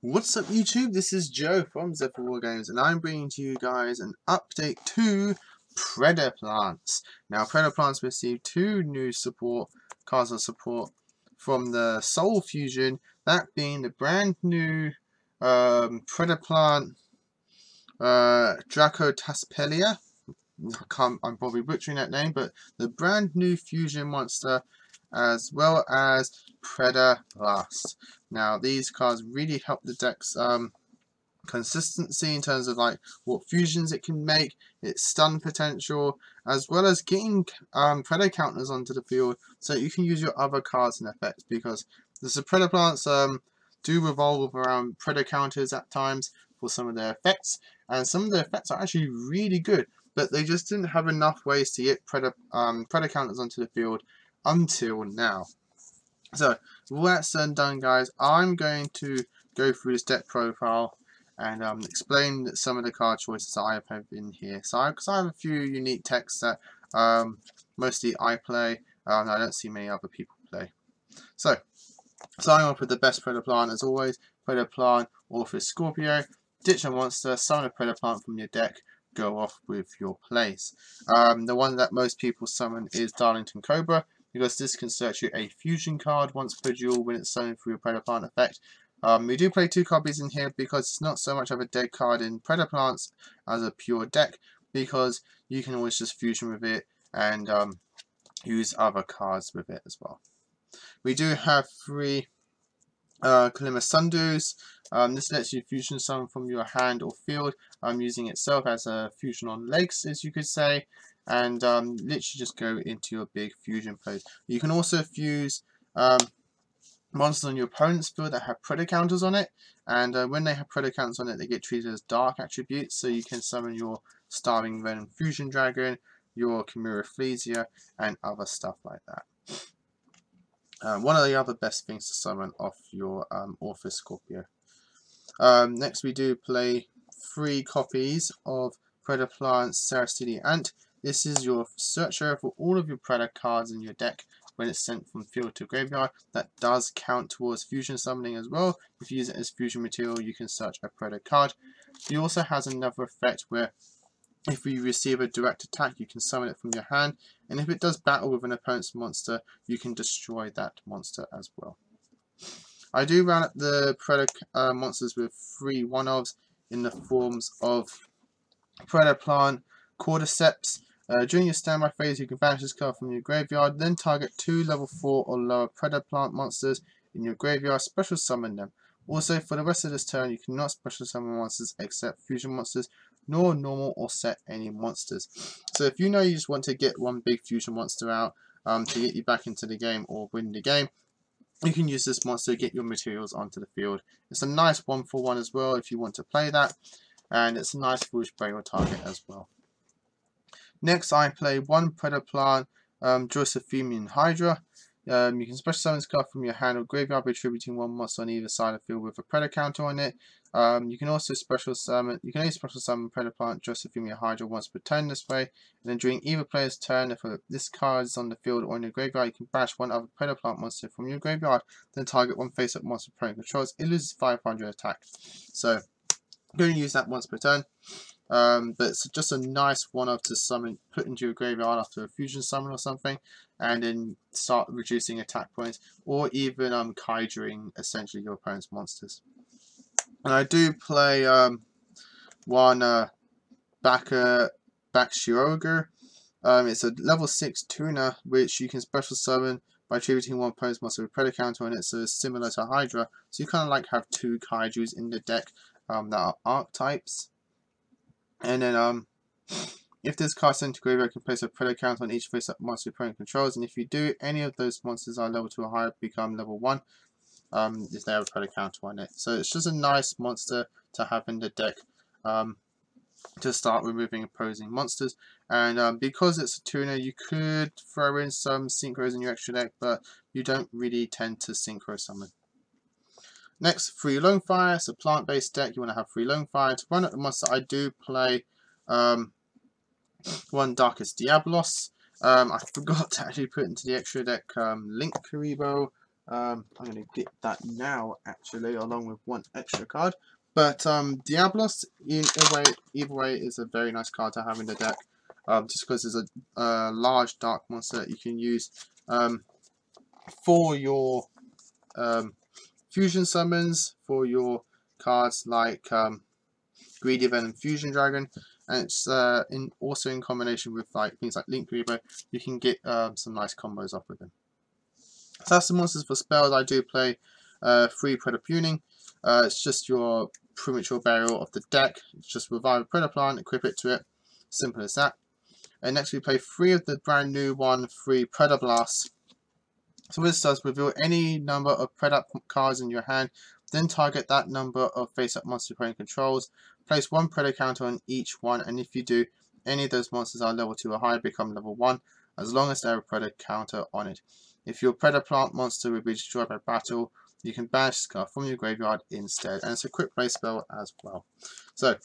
What's up YouTube, this is Joe from Zephyr Wargames and I'm bringing to you guys an update to Predaplants. Now Predaplants received two new cards of support from the Soul Fusion, that being the brand new Predaplant Dracotaspelia. I'm probably butchering that name, but the brand new fusion monster, as well as Predablast. Now these cards really help the deck's consistency in terms of like what fusions it can make, its stun potential, as well as getting Predator counters onto the field so you can use your other cards and effects, because the Predaplants do revolve around Predator counters at times for some of their effects, and some of their effects are actually really good, but they just didn't have enough ways to get Predator counters onto the field until now. So with all that said and done, guys, I'm going to go through this deck profile and explain some of the card choices I have in here. So because I have a few unique decks that mostly I play, and I don't see many other people play. So starting off with the best Predaplant as always, Predaplant Orpheus Scorpio. Ditch a monster, summon a Predaplant from your deck, go off with your plays. The one that most people summon is Darlington Cobra, because this can search you a fusion card once per duel when it's summoned through a Predaplant effect. We do play two copies in here because it's not so much of a dead card in Predaplants as a pure deck, because you can always just fusion with it and use other cards with it as well. We do have three Kalima Sundus. This lets you fusion summon from your hand or field, using itself as a fusion on legs, as you could say, and literally just go into your big fusion plays. You can also fuse monsters on your opponent's field that have Predator counters on it, and when they have Predator counters on it, they get treated as dark attributes, so you can summon your Starving Venom Fusion Dragon, your Chimera Flesia, and other stuff like that. One of the other best things to summon off your Orpheus Scorpio. Next we do play 3 copies of Predaplant Saracidi Ant. This is your searcher for all of your Predator cards in your deck when it's sent from field to graveyard. That does count towards fusion summoning as well. If you use it as fusion material, you can search a Predator card. It also has another effect where if you receive a direct attack, you can summon it from your hand, and if it does battle with an opponent's monster, you can destroy that monster as well. I do round up the Predator monsters with 3 one-ofs in the forms of Predaplant Cordyceps. During your standby phase, you can banish this card from your graveyard, then target 2 level 4 or lower Predaplant monsters in your graveyard, special summon them. Also, for the rest of this turn, you cannot special summon monsters except fusion monsters, nor normal or set any monsters. So if you know you just want to get one big fusion monster out to get you back into the game or win the game, you can use this monster to get your materials onto the field. It's a nice 1-for-1 as well if you want to play that, and it's a nice rouge by your target as well. Next I play 1 Predaplant Josephine Hydra. You can special summon this card from your hand or graveyard by attributing 1 monster on either side of the field with a Predator counter on it. You can also special summon. You can only special summon Predaplant Josephine Hydra once per turn this way, and then during either player's turn, if this card is on the field or in your graveyard, you can banish 1 other Predaplant monster from your graveyard, then target 1 face-up monster opponent controls. It loses 500 attack. So I'm going to use that once per turn. But it's just a nice one-off to summon, put into your graveyard after a fusion summon or something, and then start reducing attack points, or even kaijuing essentially your opponent's monsters. And I do play 1 Bakshioger. It's a level 6 tuner which you can special summon by attributing 1 opponent's monster with Predator counter on it, so it's similar to Hydra. So you kind of like have 2 kaijus in the deck that are archetypes. And then if this card sent to graveyard, you can place a Predator count on each face-up monster your opponent controls, and if you do, any of those monsters are level 2 or higher become level 1 if they have a Predator counter on it. So it's just a nice monster to have in the deck to start removing opposing monsters. And because it's a tuner, you could throw in some synchros in your extra deck, but you don't really tend to synchro summon. Next, 3 Lone Fire. It's a plant-based deck. You want to have 3 Lone Fire. To run up the monster, I do play 1 Darkest Diablos. I forgot to actually put into the extra deck Link Karibo I'm going to get that now, actually, along with one extra card. But Diablos, either way, is a very nice card to have in the deck. Just because there's a large dark monster that you can use for your fusion summons, for your cards like Greedy Venom Fusion Dragon, and it's also in combination with like things like Link Rebo. You can get some nice combos off with them. So that's the monsters. For spells, I do play 3 Predaplant. It's just your premature burial of the deck. It's just revive a Predaplant, equip it to it. Simple as that. And next we play 3 of the brand new 3 Predablast. So this does reveal any number of Predaplant cards in your hand, then target that number of face-up monster opponent controls. Place 1 Predator counter on each one, and if you do, any of those monsters are level 2 or higher become level 1, as long as they have a Predator counter on it. If your Predaplant monster will be destroyed by battle, you can banish this card from your graveyard instead, and it's a quick play spell as well. So,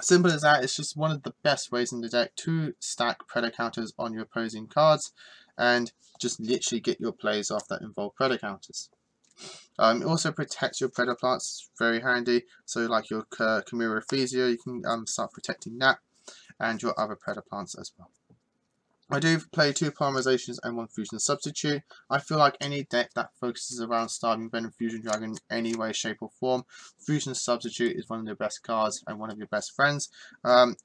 simple as that. It's just one of the best ways in the deck to stack Predator counters on your opposing cards, and just literally get your plays off that involve Predator counters. It also protects your Predaplants, it's very handy. So like your Chimera Ephesio, you can start protecting that, and your other Predaplants as well. I do play 2 Polymerizations and 1 Fusion Substitute. I feel like any deck that focuses around Starving Venom Fusion Dragon in any way, shape or form, Fusion Substitute is one of the best cards and one of your best friends.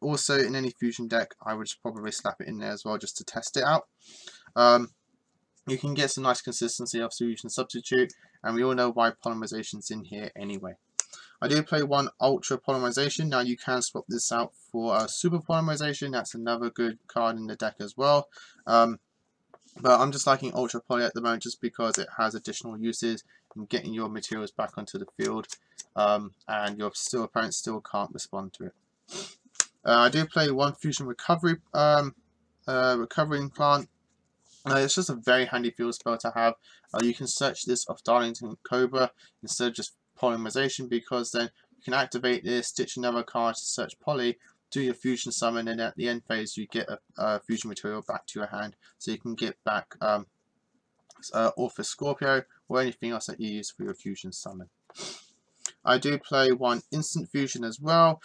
Also in any Fusion deck, I would just probably slap it in there as well just to test it out. You can get some nice consistency of Fusion Substitute, and we all know why Polymerization's in here anyway. I do play 1 Ultra Polymerization. Now you can swap this out for a Super Polymerization. That's another good card in the deck as well. But I'm just liking Ultra Poly at the moment just because it has additional uses in getting your materials back onto the field, and your opponent still can't respond to it. I do play 1 Fusion Recovery Recovering Plant. It's just a very handy field spell to have. You can search this off Darlington Cobra instead of just Polymerization, because then you can activate this, stitch another card to search Poly, do your fusion summon, and at the end phase you get a fusion material back to your hand, so you can get back Orphis Scorpio or anything else that you use for your fusion summon. I do play 1 Instant Fusion as well,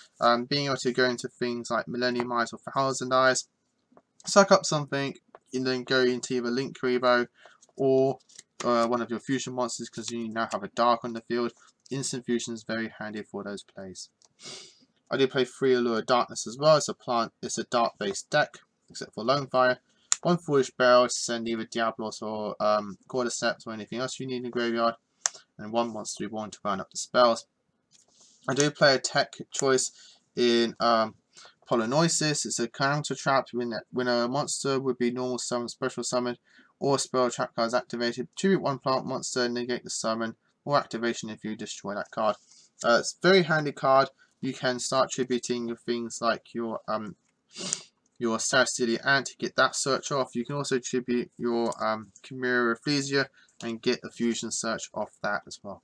being able to go into things like Millennium Eyes or Thousand Eyes, suck up something, and then go into either Link Rebo or one of your fusion monsters, because you now have a dark on the field. Instant Fusion is very handy for those plays. I do play 3 Allure Darkness as well. It's a dark based deck, except for Lone Fire. 1 Foolish Bell to send either Diablos or Cordyceps or anything else you need in the graveyard, and 1 Monster Reborn to round up the spells. I do play a tech choice in Polynosis. It's a counter trap when a monster would be normal summon, special summon, or spell trap cards activated. Tribute 1 plant monster, negate the summon or activation if you destroy that card. It's a very handy card. You can start tributing your things like your Saracili Ant to get that search off. You can also tribute your Chimera Ephesio and get a fusion search off that as well.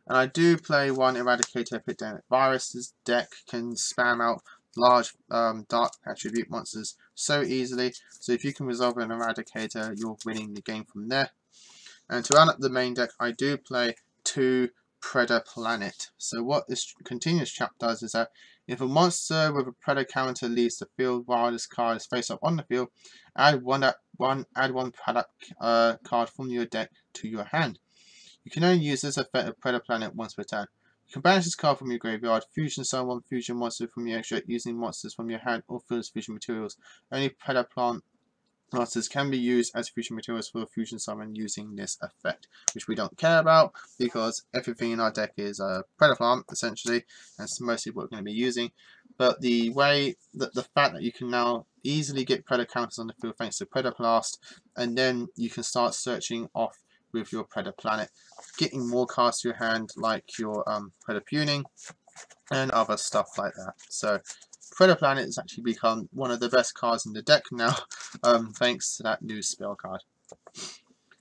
And I do play 1 Eradicator Epidemic Virus. This deck can spam out large dark attribute monsters so easily. So if you can resolve an Eradicator, you're winning the game from there. And to round up the main deck, I do play 2 Predaplant. So what this continuous trap does is that if a monster with a Predator counter leaves the field while this card is face up on the field, add one product card from your deck to your hand. You can only use this effect of Predaplant once per turn. You can banish this card from your graveyard, fusion summon 1 fusion monster from your extra using monsters from your hand or field fusion materials. Only Predaplant monsters can be used as fusion materials for a fusion summon using this effect, which we don't care about because everything in our deck is a Predaplant essentially, and it's mostly what we're going to be using. But the fact that you can now easily get Predator counters on the field thanks to Predablast, and then you can start searching off with your Predaplant, getting more cards to your hand like your Predaplant and other stuff like that. So Predaplant has actually become one of the best cards in the deck now, thanks to that new spell card.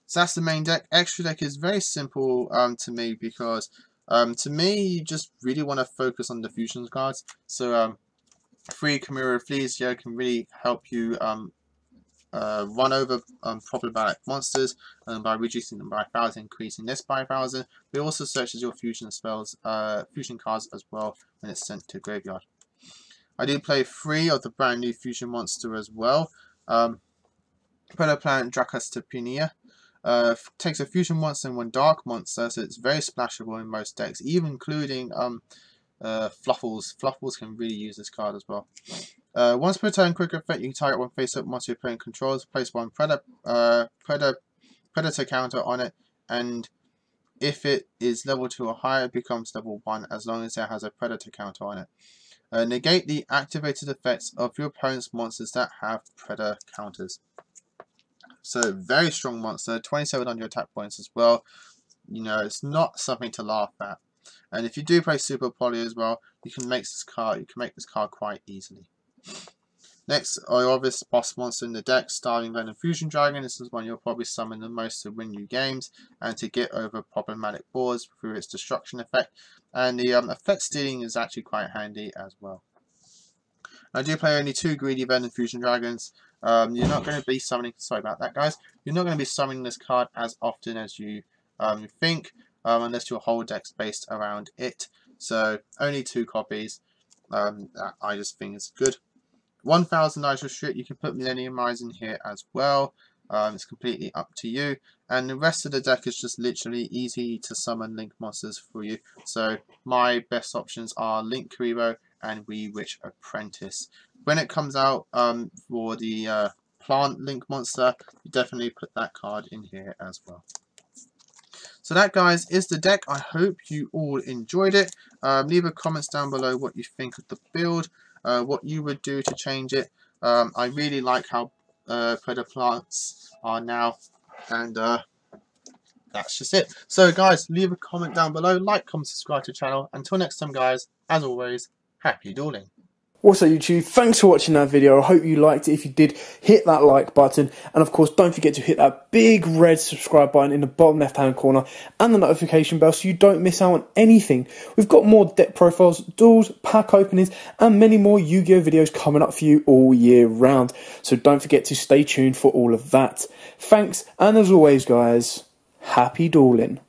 So that's the main deck. Extra deck is very simple to me because to me you just really want to focus on the fusion cards. So 3 Chimera Ephesio can really help you run over problematic monsters, and by reducing them by 1,000, increasing this by 1,000. It also searches your fusion spells, fusion cards as well when it's sent to graveyard. I do play 3 of the brand new fusion monster as well. Predaplant Dracostopenia. Takes a fusion monster and 1 dark monster, so it's very splashable in most decks, even including Fluffles. Fluffles can really use this card as well. Once per turn, quick effect, you can target 1 face-up monster your opponent controls, place 1 Predator counter on it, and if it is level 2 or higher, it becomes level 1 as long as it has a Predator counter on it. Negate the activated effects of your opponent's monsters that have Predator counters. So, very strong monster, 2,700 attack points as well. You know, it's not something to laugh at. And if you do play Super Poly as well, you can make this card quite easily. Next, our obvious boss monster in the deck, Starving Venom Fusion Dragon. This is one you'll probably summon the most to win you games and to get over problematic boards through its destruction effect. And the effect stealing is actually quite handy as well. I do play only 2 Greedy Venom Fusion Dragons. You're not going to be summoning, sorry about that guys, you're not going to be summoning this card as often as you think, unless your whole deck's based around it. So only 2 copies, that I just think is good. 1,000 Ice Restrict, you can put Millennium Rise in here as well. It's completely up to you. And the rest of the deck is just literally easy to summon Link monsters for you. So my best options are Link Kuriboh and Wee Witch Apprentice. When it comes out for the Plant Link monster, you definitely put that card in here as well. So that, guys, is the deck. I hope you all enjoyed it. Leave a comments down below what you think of the build, what you would do to change it. I really like how Predaplants are now, and that's just it. So guys, leave a comment down below, like, comment, subscribe to the channel. Until next time guys, as always, happy dueling. What's up YouTube, thanks for watching that video. I hope you liked it. If you did, hit that like button, and of course don't forget to hit that big red subscribe button in the bottom left hand corner and the notification bell so you don't miss out on anything. We've got more deck profiles, duels, pack openings and many more Yu-Gi-Oh videos coming up for you all year round, so don't forget to stay tuned for all of that. Thanks, and as always guys, happy dueling.